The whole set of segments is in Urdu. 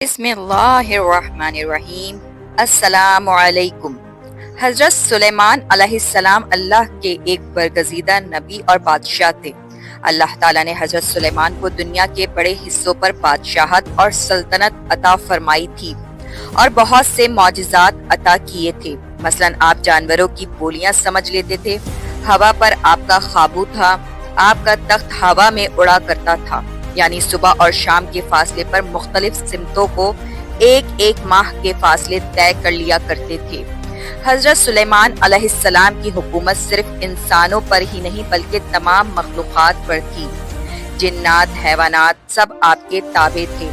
بسم اللہ الرحمن الرحیم۔ السلام علیکم۔ حضرت سلیمان علیہ السلام اللہ کے ایک برگزیدہ نبی اور بادشاہ تھے۔ اللہ تعالیٰ نے حضرت سلیمان کو دنیا کے بڑے حصوں پر بادشاہت اور سلطنت عطا فرمائی تھی اور بہت سے معجزات عطا کیے تھے۔ مثلاً آپ جانوروں کی بولیاں سمجھ لیتے تھے، ہوا پر آپ کا قابو تھا، آپ کا تخت ہوا میں اڑا کرتا تھا، یعنی صبح اور شام کے فاصلے پر مختلف سمتوں کو ایک ایک ماہ کے فاصلے طے کر لیا کرتے تھے۔ حضرت سلیمان علیہ السلام کی حکومت صرف انسانوں پر ہی نہیں بلکہ تمام مخلوقات پر تھی۔ جنات، حیوانات سب آپ کے تابع تھے۔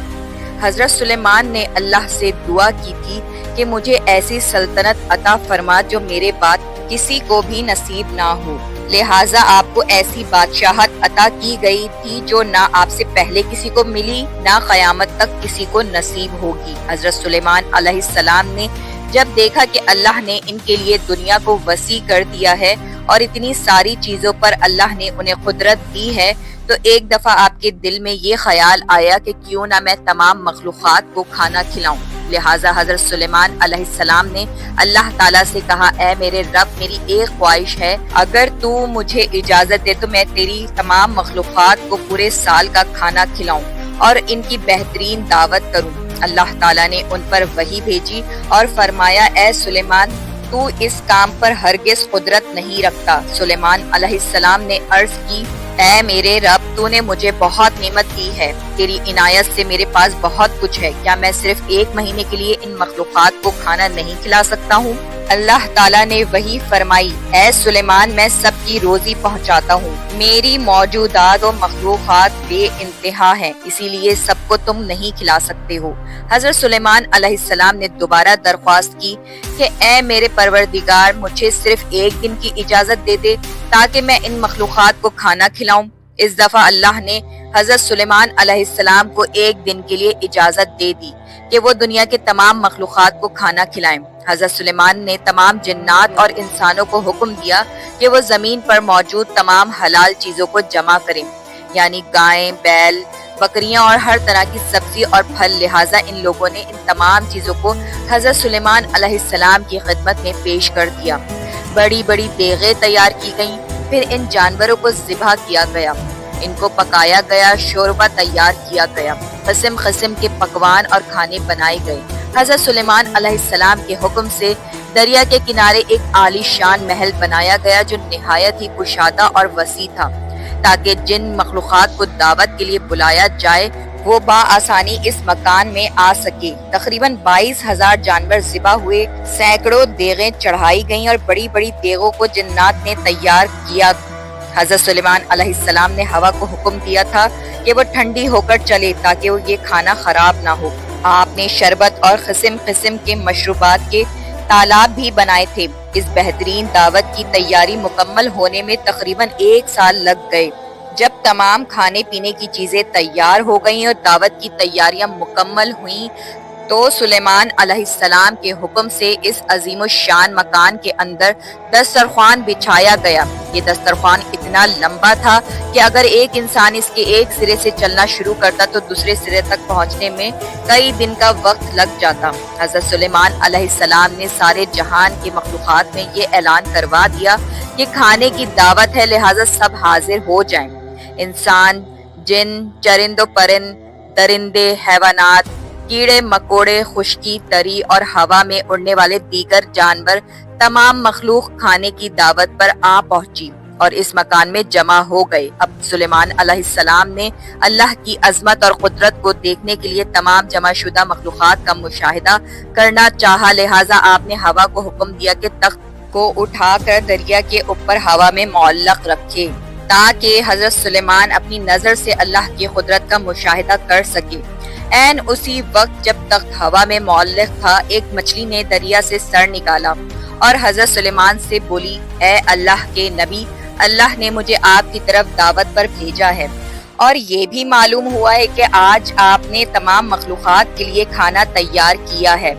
حضرت سلیمان نے اللہ سے دعا کی تھی کہ مجھے ایسی سلطنت عطا فرما جو میرے بعد کسی کو بھی نصیب نہ ہو، لہٰذا آپ کو ایسی بادشاہت عطا کی گئی تھی جو نہ آپ سے پہلے کسی کو ملی نہ قیامت تک کسی کو نصیب ہوگی۔ حضرت سلیمان علیہ السلام نے جب دیکھا کہ اللہ نے ان کے لیے دنیا کو وسیع کر دیا ہے اور اتنی ساری چیزوں پر اللہ نے انہیں قدرت دی ہے، تو ایک دفعہ آپ کے دل میں یہ خیال آیا کہ کیوں نہ میں تمام مخلوقات کو کھانا کھلاؤں۔ لہٰذا حضرت سلیمان علیہ السلام نے اللہ تعالیٰ سے کہا، اے میرے رب، میری ایک خواہش ہے، اگر تو مجھے اجازت دے تو میں تیری تمام مخلوقات کو پورے سال کا کھانا کھلاؤں اور ان کی بہترین دعوت کروں۔ اللہ تعالیٰ نے ان پر وحی بھیجی اور فرمایا، اے سلیمان، تو اس کام پر ہرگز قدرت نہیں رکھتا۔ سلیمان علیہ السلام نے عرض کی، اے میرے رب، تو نے مجھے بہت نعمت دی ہے، تیری عنایت سے میرے پاس بہت کچھ ہے، کیا میں صرف ایک مہینے کے لیے ان مخلوقات کو کھانا نہیں کھلا سکتا ہوں؟ اللہ تعالیٰ نے وحی فرمائی، اے سلیمان، میں سب کی روزی پہنچاتا ہوں، میری موجودات و مخلوقات بے انتہا ہیں، اسی لیے سب کو تم نہیں کھلا سکتے ہو۔ حضرت سلیمان علیہ السلام نے دوبارہ درخواست کی کہ اے میرے پروردگار، مجھے صرف ایک دن کی اجازت دے دے تاکہ میں ان مخلوقات کو کھانا کھلاؤں۔ اس دفعہ اللہ نے حضرت سلیمان علیہ السلام کو ایک دن کے لیے اجازت دے دی کہ وہ دنیا کے تمام مخلوقات کو کھانا کھلائیں۔ حضرت سلیمان نے تمام جنات اور انسانوں کو حکم دیا کہ وہ زمین پر موجود تمام حلال چیزوں کو جمع کریں، یعنی گائیں، بیل، بکریاں اور ہر طرح کی سبزی اور پھل۔ لہٰذا ان لوگوں نے ان تمام چیزوں کو حضرت سلیمان علیہ السلام کی خدمت میں پیش کر دیا۔ بڑی بڑی دیگیں تیار کی گئیں، پھر ان جانوروں کو ذبح کیا گیا، ان کو پکایا گیا، شوربہ تیار کیا گیا، قسم قسم کے پکوان اور کھانے بنائے گئے۔ حضرت سلیمان علیہ السلام کے حکم سے دریا کے کنارے ایک عالی شان محل بنایا گیا جو نہایت ہی کشادہ اور وسیع تھا، تاکہ جن مخلوقات کو دعوت کے لیے بلایا جائے وہ بآسانی اس مکان میں آ سکے۔ تقریباً 22,000 جانور ذبح ہوئے، سینکڑوں دیگیں چڑھائی گئیں اور بڑی بڑی دیگوں کو جنات نے تیار کیا۔ حضرت سلیمان علیہ السلام نے ہوا کو حکم دیا تھا کہ وہ ٹھنڈی ہو کر چلے تاکہ وہ یہ کھانا خراب نہ ہو۔ آپ نے شربت اور قسم قسم کے مشروبات کے تالاب بھی بنائے تھے۔ اس بہترین دعوت کی تیاری مکمل ہونے میں تقریباً 1 سال لگ گئے۔ جب تمام کھانے پینے کی چیزیں تیار ہو گئیں اور دعوت کی تیاریاں مکمل ہوئیں تو سلیمان علیہ السلام کے حکم سے اس عظیم الشان مکان کے اندر دسترخوان بچھایا گیا۔ یہ دسترخوان اتنا لمبا تھا کہ اگر ایک انسان اس کے ایک سرے سے چلنا شروع کرتا تو دوسرے سرے تک پہنچنے میں کئی دن کا وقت لگ جاتا۔ حضرت سلیمان علیہ السلام نے سارے جہان کی مخلوقات میں یہ اعلان کروا دیا کہ کھانے کی دعوت ہے، لہٰذا سب حاضر ہو جائیں۔ انسان، جن، چرند و پرند، درندے، حیوانات، کیڑے مکوڑے، خشکی، تری اور ہوا میں اڑنے والے دیگر جانور، تمام مخلوق کھانے کی دعوت پر آ پہنچی اور اس مکان میں جمع ہو گئے۔ اب سلیمان علیہ السلام نے اللہ کی عظمت اور قدرت کو دیکھنے کے لیے تمام جمع شدہ مخلوقات کا مشاہدہ کرنا چاہا، لہٰذا آپ نے ہوا کو حکم دیا کہ تخت کو اٹھا کر دریا کے اوپر ہوا میں معلق رکھے تاکہ حضرت سلیمان اپنی نظر سے اللہ کی قدرت کا مشاہدہ کر سکے۔ عین اسی وقت جب تخت ہوا میں معلق تھا، ایک مچھلی نے دریا سے سر نکالا اور حضرت سلیمان سے بولی، اے اللہ کے نبی، اللہ نے مجھے آپ کی طرف دعوت پر بھیجا ہے اور یہ بھی معلوم ہوا ہے کہ آج آپ نے تمام مخلوقات کے لیے کھانا تیار کیا ہے۔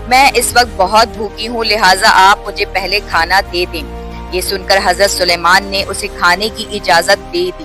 میں اس وقت بہت بھوکی ہوں، لہٰذا آپ مجھے پہلے کھانا دے دیں۔ یہ سن کر حضرت سلیمان نے اسے کھانے کی اجازت دے دی۔